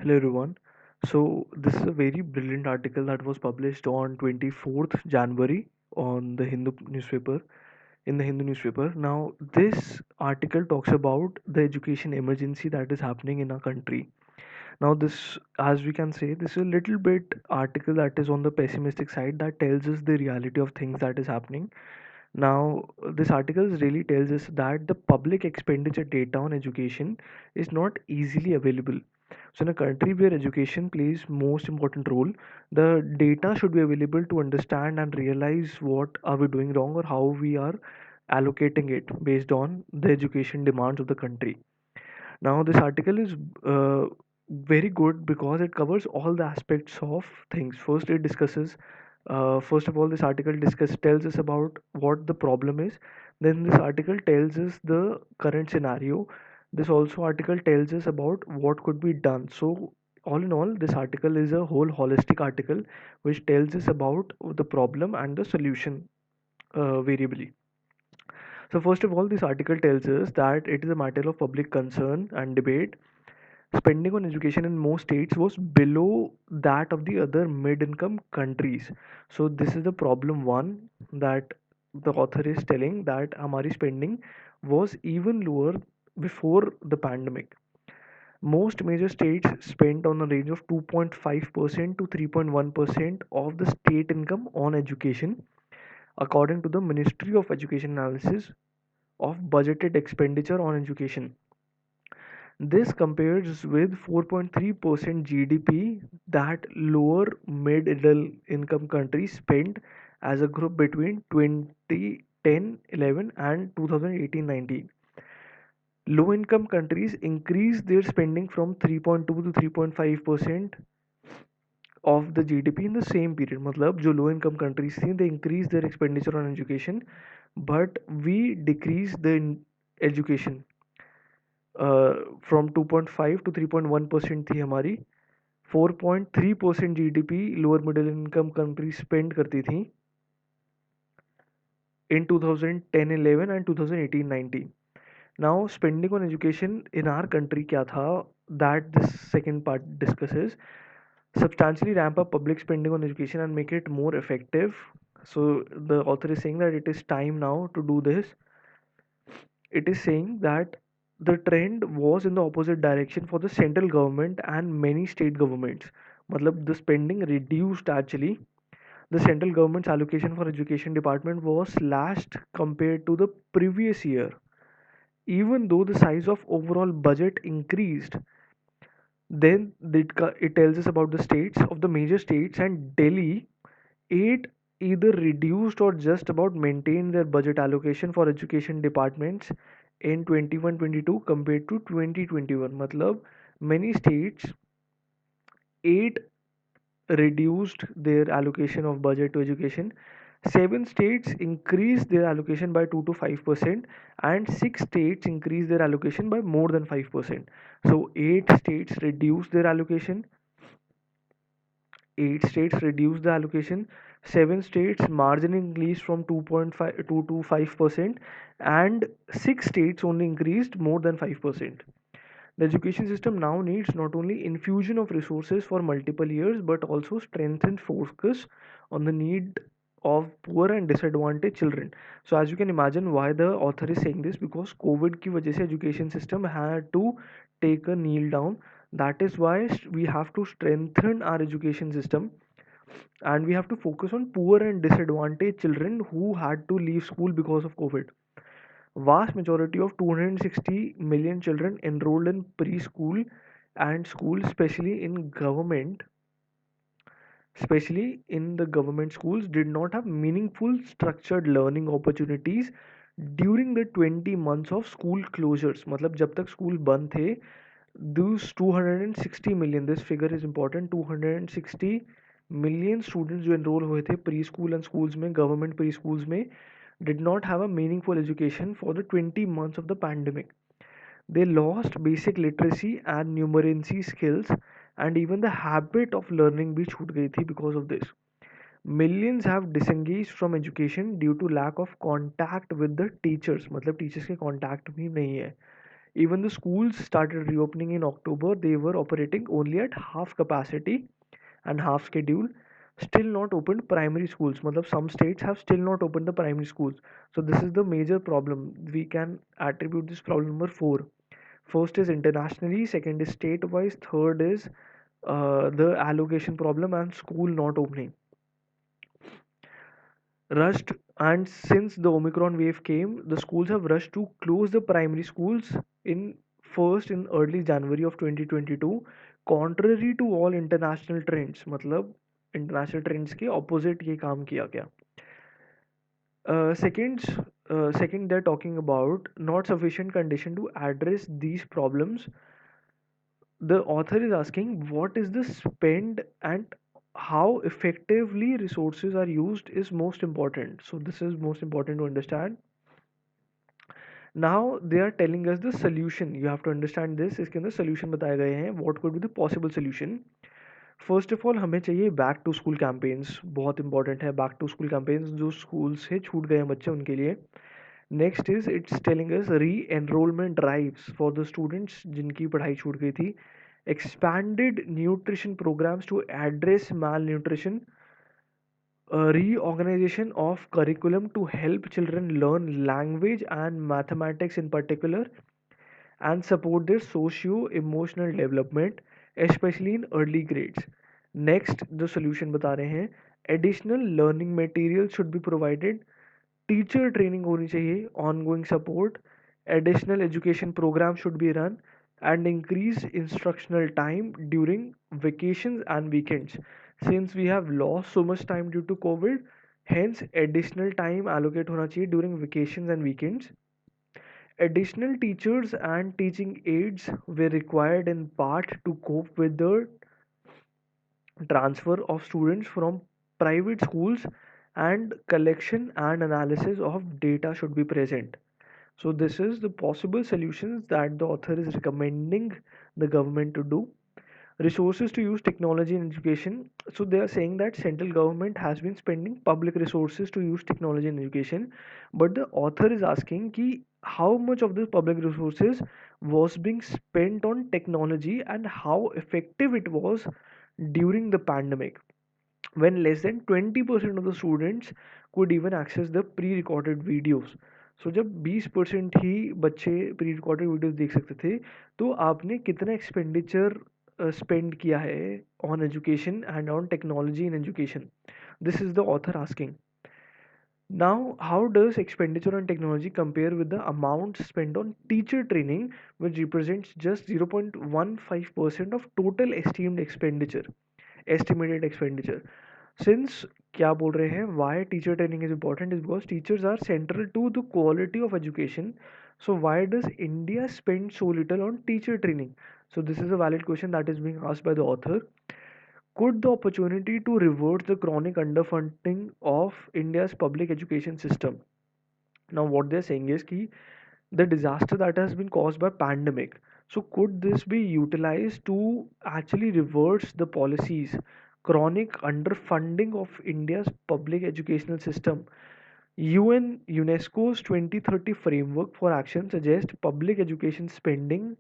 Hello everyone. So this is a very brilliant article that was published on 24th January on the Hindu newspaper in the Hindu newspaper. Now this article talks about the education emergency that is happening in our country. Now this, as we can say, this is a little bit article that is on the pessimistic side that tells us the reality of things that is happening. Now this article really tells us that the public expenditure data on education is not easily available. So in a country where education plays most important role, the data should be available to understand and realize what are we doing wrong or how we are allocating it based on the education demands of the country. Now this article is very good because it covers all the aspects of things. First, it discusses. First of all, this article tells us about what the problem is. Then this article tells us the current scenario. This also article tells us about what could be done. So all in all, this article is a whole holistic article which tells us about the problem and the solution variably. So first of all, this article tells us that it is a matter of public concern and debate. Spending on education in most states was below that of the other mid-income countries. So this is the problem one, that the author is telling that हमारी spending was even lower before the pandemic. Most major states spent on a range of 2.5% to 3.1% of the state income on education, according to the Ministry of Education analysis of budgeted expenditure on education. This compares with 4.3% GDP that lower middle income countries spent as a group between 2010-11 and 2018-19. Low income countries increased their spending from 3.2 to 3.5% of the GDP in the same period. मतलब जो low income countries थी, they increased their expenditure on education, but we decreased the education from 2.5 to 3.1% थी हमारी. 4.3% GDP lower middle income country spend करती थी in 2010-11 and 2018-19. Now spending on education in our country क्या था, that this second part discusses. Substantially ramp up public spending on education and make it more effective. So the author is saying that it is time now to do this. It is saying that the trend was in the opposite direction for the central government and many state governments. Matlab the spending reduced actually. The central government's allocation for education department was slashed compared to the previous year. Even though the size of overall budget increased, then it tells us about the states of the major states, and Delhi, eight either reduced or just about maintained their budget allocation for education departments in 21-22 compared to 2021. मतलब many states, eight reduced their allocation of budget to education. Seven states increased their allocation by 2 to 5%, and six states increased their allocation by more than 5%. So eight states reduced their allocation, eight states reduced the allocation, seven states marginally increased from 2.5 to 5%, and six states only increased more than 5%. The education system now needs not only infusion of resources for multiple years but also strengthened focus on the need of poor and disadvantaged children. So as you can imagine why the author is saying this, because COVID की वजह से education system had to take a kneel down. That is why we have to strengthen our education system, and we have to focus on poor and disadvantaged children who had to leave school because of COVID. Vast majority of 260 million children enrolled in preschool and school, especially in the government schools, did not have meaningful structured learning opportunities during the 20 months of school closures. मतलब जब तक school बंद थे, those 260 million, this figure is important, 260 million students जो enroll हुए थे pre school and schools में, government pre schools में, did not have a meaningful education for the 20 months of the pandemic. They lost basic literacy and numeracy skills, and even the habit of learning भी छूट गई थी because of this. Millions have disengaged from education due to lack of contact with the teachers. मतलब teachers के contact भी नहीं है. Even the schools started reopening in October, they were operating only at half capacity and half schedule. Still not opened primary schools. Matlab, some states have still not opened the primary schools. So this is the major problem. We can attribute this problem number four. First is internationally, second is state wise, third is the allocation problem and school not opening. Rushed, and since the Omicron wave came, the schools have rushed to close the primary schools in in early January of 2022, contrary to all international trends. मतलब international trends के opposite ये काम किया गया. Second, second they're talking about not sufficient condition to address these problems. The author is asking what is the spend and how effectively resources are used is most important. So this is most important to understand. Now they are telling us the solution. You have to understand this. इसके अंदर solution बताए गए हैं. What could be the possible solution? First of all हमें चाहिए back to school campaigns. बहुत important है back to school campaigns जो स्कूल से छूट गए हैं बच्चे उनके लिए. Next is it's telling us reenrolment drives for the students जिनकी पढ़ाई छूट गई थी. Expanded nutrition programmes to address malnutrition. Reorganization of curriculum to help children learn language and mathematics in particular and support their socio-emotional development, especially in early grades. Next, the solution बता रहे हैं. Additional learning materials should be provided. Teacher training होनी चाहिए. Ongoing support. Additional education programs should be run and increase instructional time during vacations and weekends. Since we have lost so much time due to COVID, hence additional time allocate होना चाहिए during vacations and weekends. Additional teachers and teaching aids were required in part to cope with the transfer of students from private schools, and collection and analysis of data should be present. So this is the possible solutions that the author is recommending the government to do. Resources to use technology in education. So they are saying that central government has been spending public resources to use technology in education, but the author is asking ki how much of the public resources was being spent on technology and how effective it was during the pandemic, when less than 20% of the students could even access the pre-recorded videos. So जब 20% ही बच्चे pre recorded videos देख सकते थे, तो आपने कितना expenditure spend किया है on education and on technology in education. This is the author asking. Now, how does expenditure on technology compare with the amount spent on teacher training, which represents just 0.15% of total estimated expenditure? Since क्या बोल रहे हैं why teacher training is important is because teachers are central to the quality of education. So why does India spend so little on teacher training? So this is a valid question that is being asked by the author. Could the opportunity to reverse the chronic underfunding of India's public education system? Now what they're saying is ki the disaster that has been caused by pandemic, so could this be utilized to actually reverse the policies, chronic underfunding of India's public educational system? UNESCO's 2030 framework for action suggests public education spending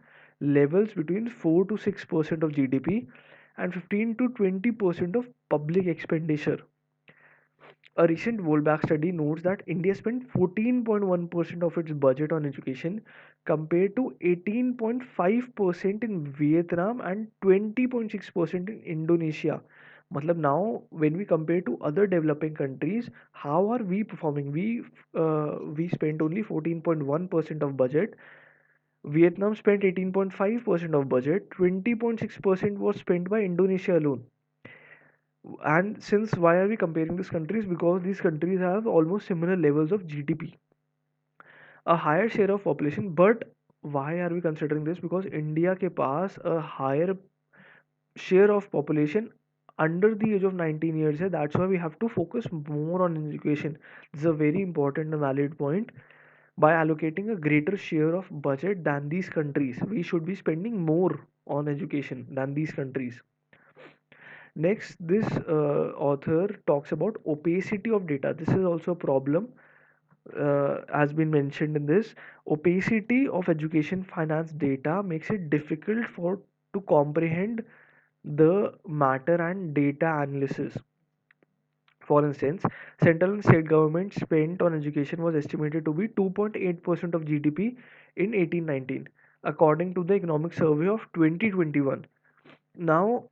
levels between 4 to 6% of GDP and 15 to 20% of public expenditure. A recent World Bank study notes that India spent 14.1% of its budget on education compared to 18.5% in Vietnam and 20.6% in Indonesia. Matlab now when we compare to other developing countries, how are we performing? We spent only 14.1% of budget. Vietnam spent 18.5% of budget. 20.6% was spent by Indonesia alone. And since why are we comparing these countries? Because these countries have almost similar levels of GDP, a higher share of population. But why are we considering this? Because India ke paas a higher share of population under the age of 19 years hai. That's why we have to focus more on education. This is a very important and valid point. By allocating a greater share of budget than these countries, we should be spending more on education than these countries. Next, this author talks about opacity of data. This is also a problem. has been mentioned in this. Opacity of education finance data makes it difficult for to comprehend the matter and data analysis. For instance, central and state government spent on education was estimated to be 2.8% of GDP in 1819, according to the Economic Survey of 2021. Now,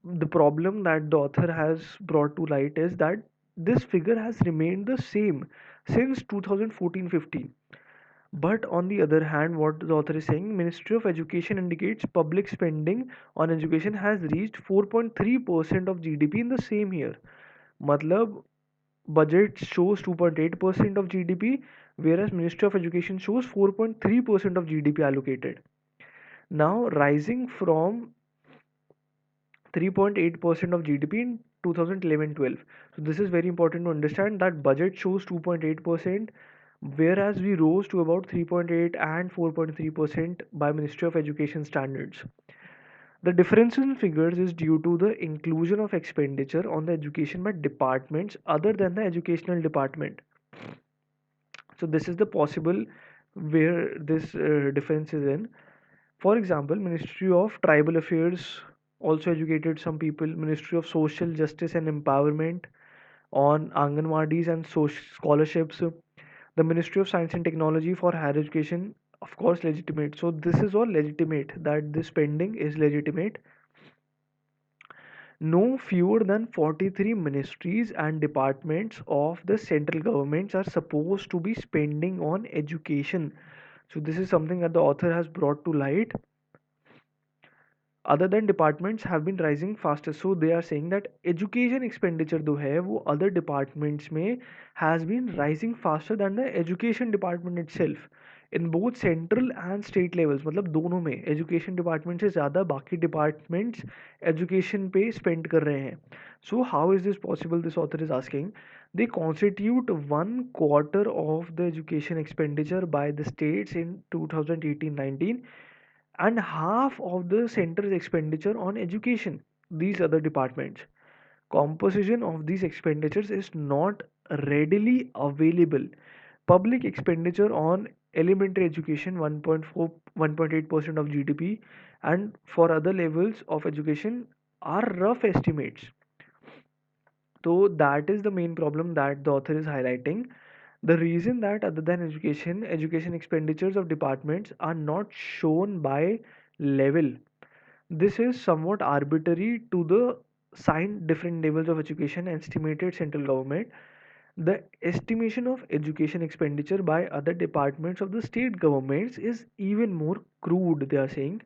the problem that the author has brought to light is that this figure has remained the same since 2014-15. But on the other hand, what the author is saying, Ministry of Education indicates public spending on education has reached 4.3% of GDP in the same year. Matlab, budget shows 2.8% of GDP, whereas Ministry of Education shows 4.3% of GDP allocated. Now, rising from 3.8% of GDP in 2011-12. So this is very important to understand that budget shows 2.8%, whereas we rose to about 3.8 and 4.3% by Ministry of Education standards. The difference in figures is due to the inclusion of expenditure on the education by departments other than the educational department. So this is the possible where this difference is in. For example, Ministry of Tribal Affairs also educated some people. Ministry of Social Justice and Empowerment on Anganwadis and scholarships. The Ministry of Science and Technology for higher education, of course, legitimate. So this is all legitimate. That this spending is legitimate. No fewer than 43 ministries and departments of the central governments are supposed to be spending on education. So this is something that the author has brought to light. Other than departments have been rising faster, so they are saying that education expenditure जो है वो other departments में has been rising faster than the education department itself in both central and state levels. मतलब दोनों में education department से ज़्यादा बाकी departments education पे spend कर रहे हैं. So how is this possible? This author is asking. They constitute 1/4 of the education expenditure by the states in 2018-19 and half of the center's expenditure on education. These other departments. Composition of these expenditures is not readily available. Public expenditure on elementary education 1.4 1.8% of GDP and for other levels of education are rough estimates. So that is the main problem that the author is highlighting. The reason that other than education, education expenditures of departments are not shown by level. This is somewhat arbitrary to the signed different levels of education estimated central government. The estimation of education expenditure by other departments of the state governments is even more crude, they are saying,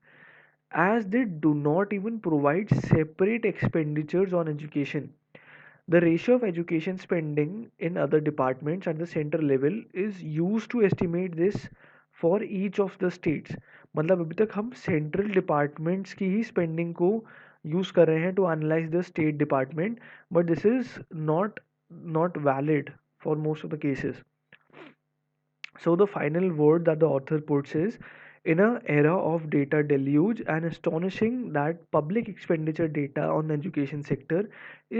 as they do not even provide separate expenditures on education. The ratio of education spending in other departments at the center level is used to estimate this for each of the states. मतलब अभी तक हम central departments की ही spending को use कर रहे हैं to analyse the state department, but this is not valid for most of the cases. So the final word that the author puts is, in an era of data deluge and astonishing that public expenditure data on the education sector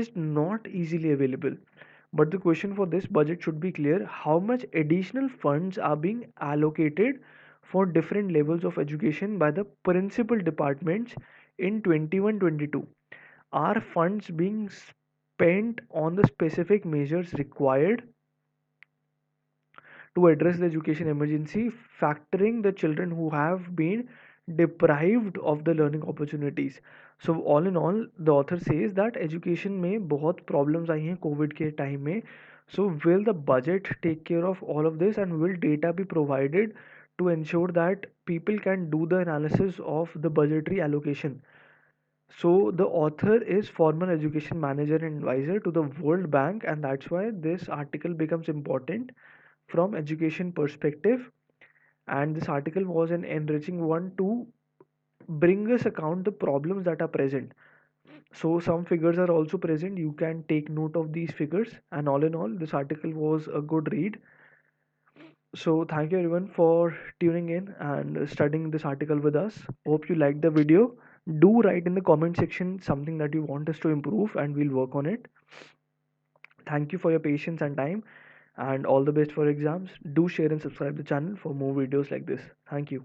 is not easily available. But the question for this budget should be clear: how much additional funds are being allocated for different levels of education by the principal departments in 21-22? Are funds being spent on the specific measures required to address the education emergency, factoring the children who have been deprived of the learning opportunities? So all in all, the author says that education में बहुत problems आई हैं Covid के time में. So will the budget take care of all of this, and will data be provided to ensure that people can do the analysis of the budgetary allocation? So the author is former education manager and advisor to the World Bank, and that's why this article becomes important from education perspective. And this article was an enriching one to bring us account the problems that are present. So some figures are also present, you can take note of these figures, and all in all this article was a good read. So thank you everyone for tuning in and studying this article with us. Hope you liked the video. Do write in the comment section something that you want us to improve and we'll work on it. Thank you for your patience and time. and all the best for exams. Do share and subscribe the channel for more videos like this. Thank you.